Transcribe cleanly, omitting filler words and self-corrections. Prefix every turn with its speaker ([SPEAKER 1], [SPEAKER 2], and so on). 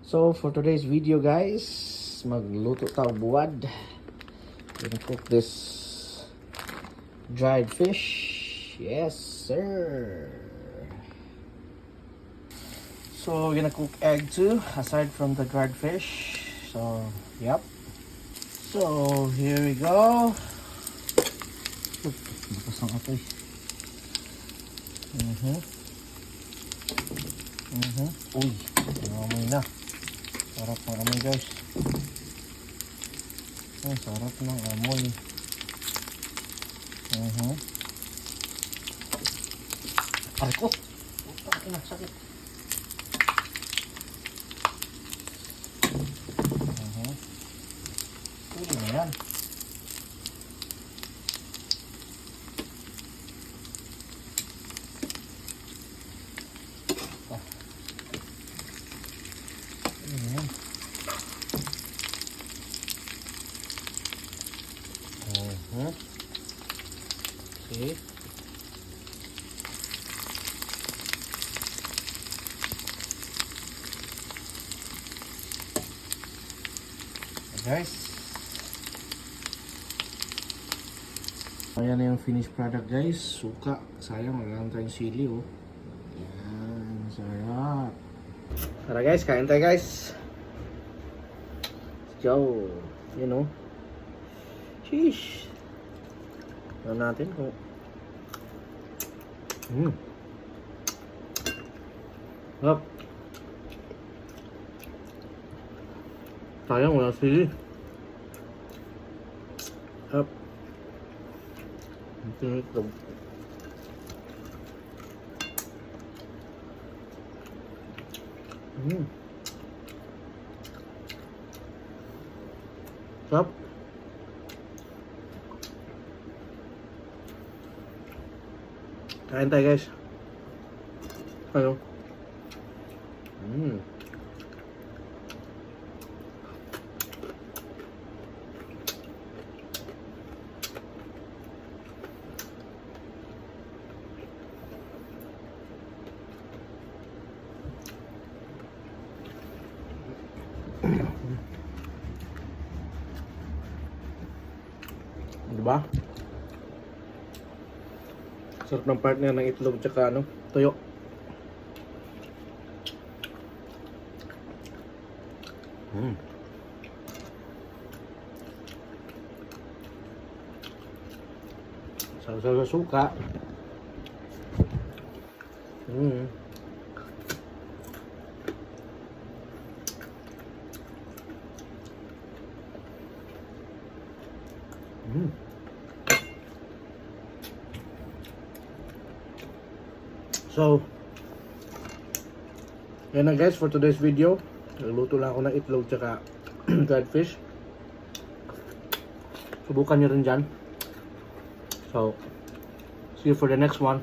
[SPEAKER 1] So for today's video guys, magluto tayo buwad. Gonna cook this dried fish. Yes sir. So we're gonna cook egg too, aside from the dried fish. So yep. So here we go. Bakas ng apoy. Uy, amoy na. Sarap ng amoy guys. Ay, sarap ng amoy. Ay ko. Ay na, sakit. Pwede na yan. Okay. Guys, ayan na yung finished product guys. Suka, sayang wala lang tayong sili oh. Yan, sarap. Tara guys, kain tayo guys. Let's go. You know. Sheesh. Tignan natin kung Sarap. Sayang wala sili. Sarap. Ito. Sarap. Kain tayo guys. Ano? Diba? Sarap ng partner ng itlog tsaka ano, tuyo. Sa suka. So, yan na guys for today's video. Nagluto lang ako ng itlog tsaka dried fish. Subukan nyo rin dyan. So, see you for the next one.